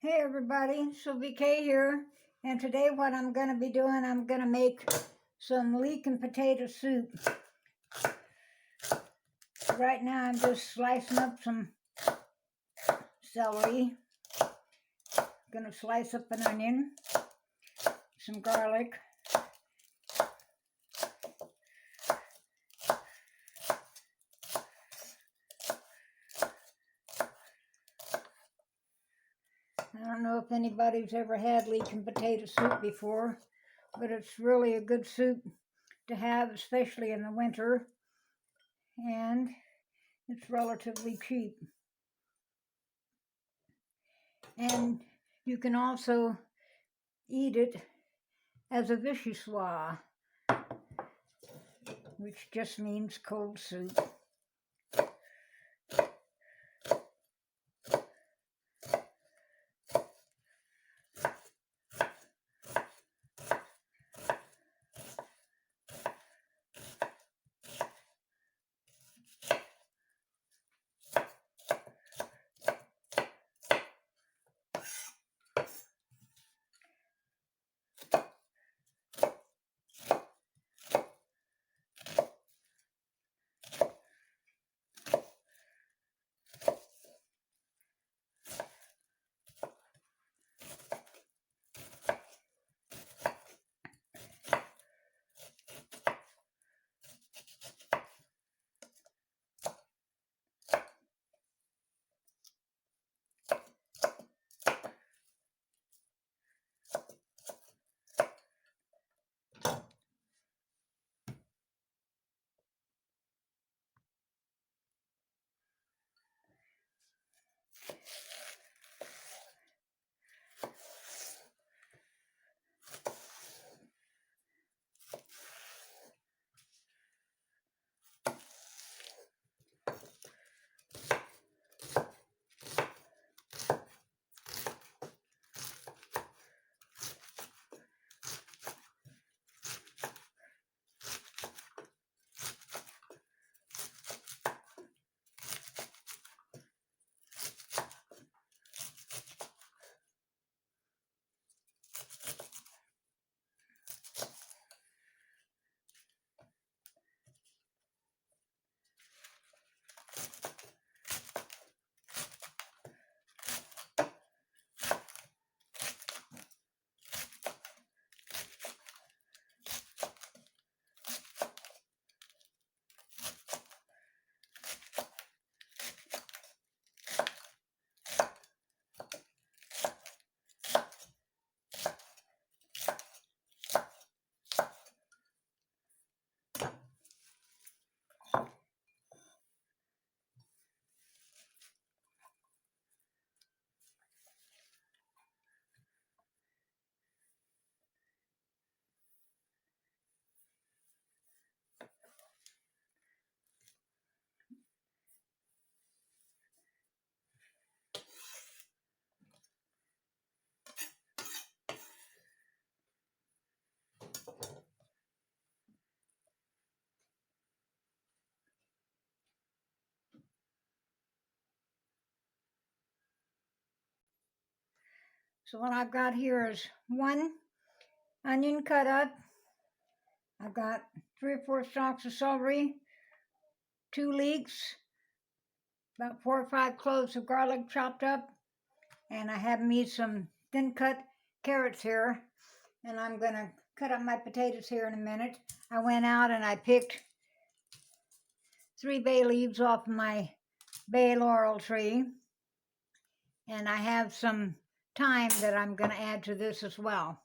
Hey everybody, Sylvie K here, and today what I'm going to be doing, I'm going to make some leek and potato soup. Right now I'm just slicing up some celery. I'm going to slice up an onion, some garlic, I don't know if anybody's ever had leek and potato soup before, but it's really a good soup to have, especially in the winter, and it's relatively cheap. And you can also eat it as a vichyssoise, which just means cold soup. So what I've got here is one onion cut up. I've got 3 or 4 stalks of celery, 2 leeks, about 4 or 5 cloves of garlic chopped up, and I have me some thin cut carrots here, and I'm going to cut up my potatoes here in a minute. I went out and I picked 3 bay leaves off my bay laurel tree, and I have some thyme that I'm going to add to this as well.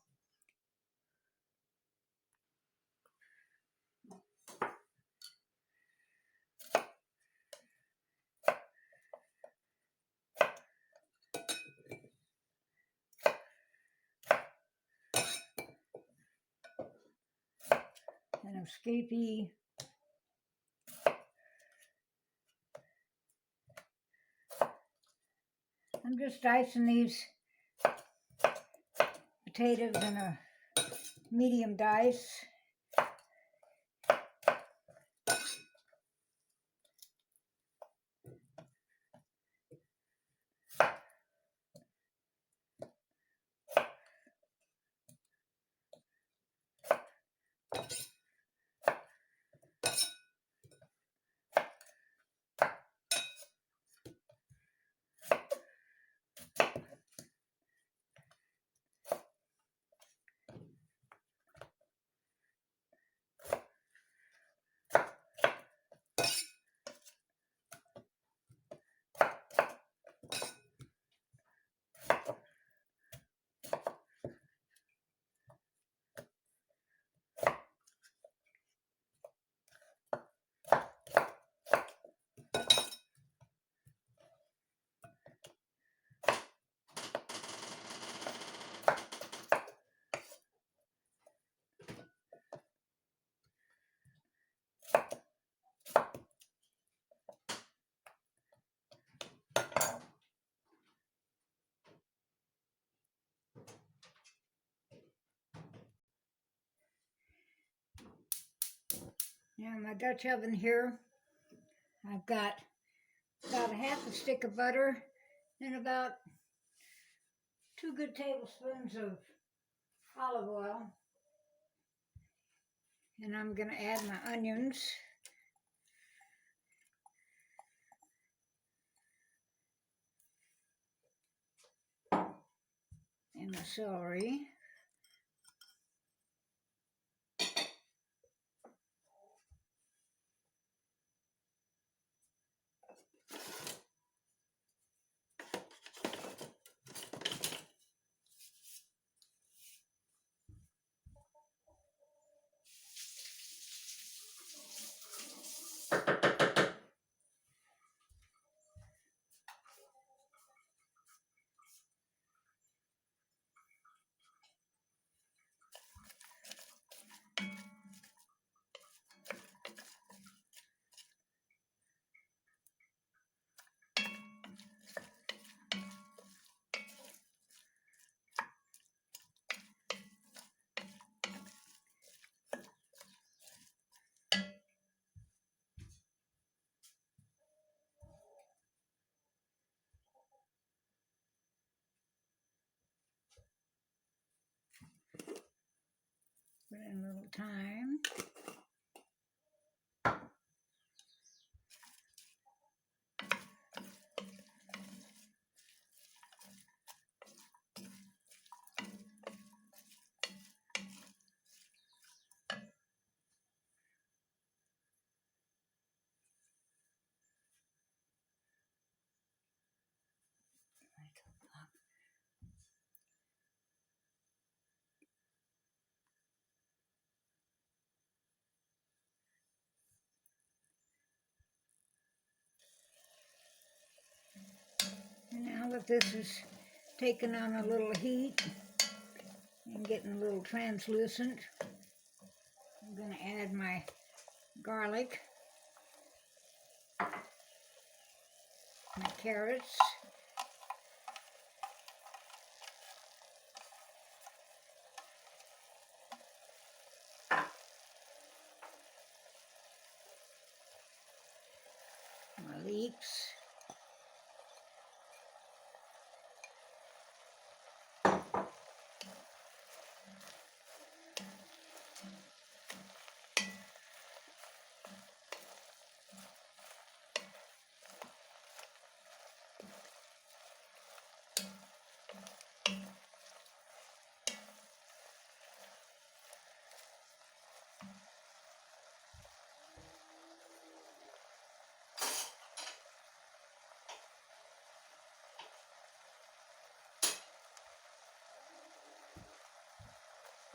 And escapee. I'm just dicing these potatoes in a medium dice. Now my Dutch oven here, I've got about a half a stick of butter and about 2 good tablespoons of olive oil. And I'm going to add my onions. And my celery. Put in a little thyme. And now that this is taking on a little heat and getting a little translucent, I'm going to add my garlic, my carrots, my leeks,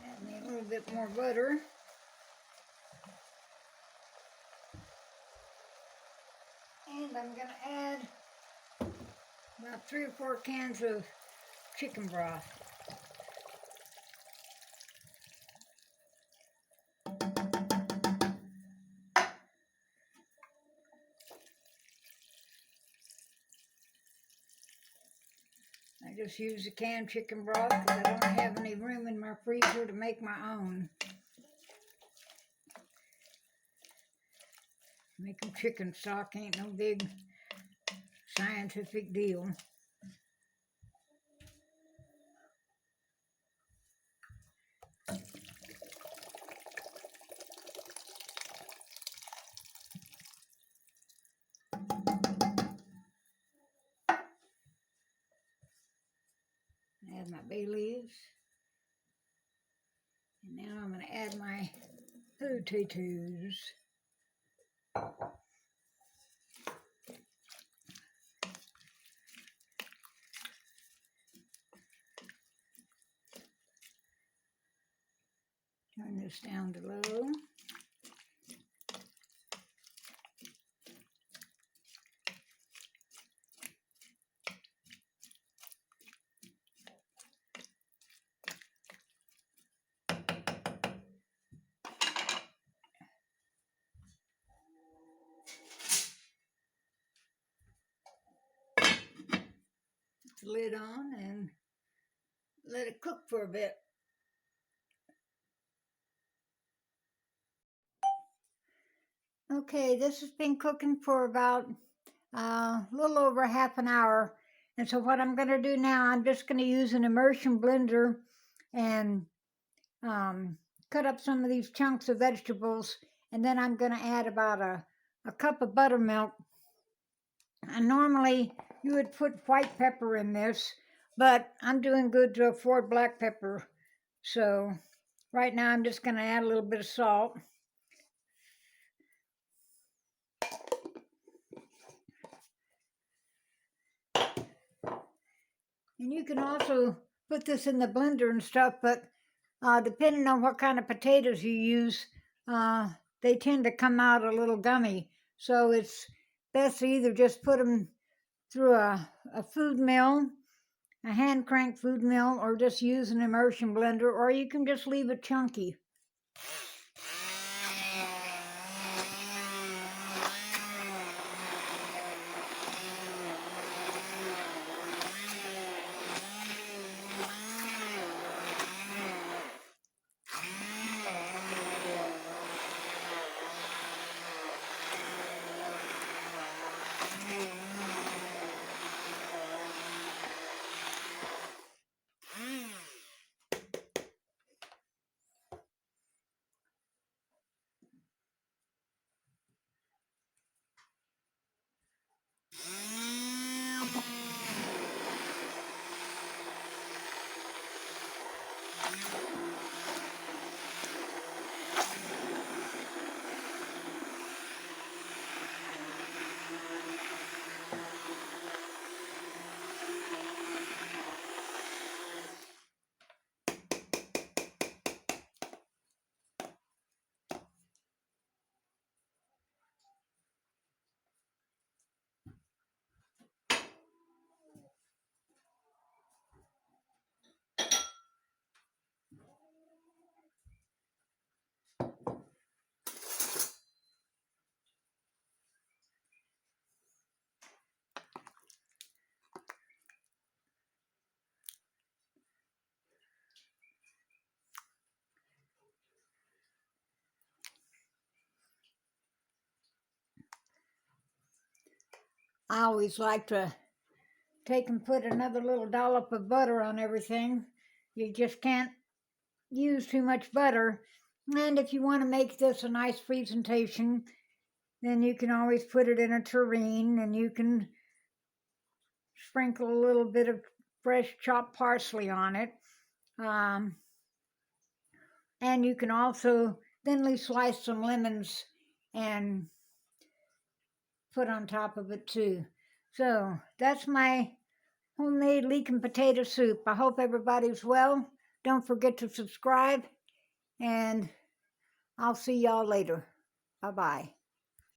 add me a little bit more butter, and I'm going to add about 3 or 4 cans of chicken broth. I just use the canned chicken broth because I don't have any room in my freezer to make my own. Making chicken stock ain't no big scientific deal. Add my bay leaves. And now I'm going to add my potatoes. Turn this down to low. Put the lid on and let it cook for a bit. Okay, this has been cooking for about a little over half an hour. And so what I'm going to do now, I'm just going to use an immersion blender and um, cut up some of these chunks of vegetables. And then I'm going to add about a cup of buttermilk. And normally you would put white pepper in this, but I'm doing good to afford black pepper. So right now I'm just going to add a little bit of salt. And you can also put this in the blender and stuff, but depending on what kind of potatoes you use, they tend to come out a little gummy. So it's best to either just put them through a food mill, a hand crank food mill, or just use an immersion blender, or you can just leave it chunky. I always like to take and put another little dollop of butter on everything. You just can't use too much butter. And if you want to make this a nice presentation, then you can always put it in a tureen, and you can sprinkle a little bit of fresh chopped parsley on it. And you can also thinly slice some lemons and put on top of it too. So that's my homemade leek and potato soup. I hope everybody's well. Don't forget to subscribe, and I'll see y'all later. Bye-bye.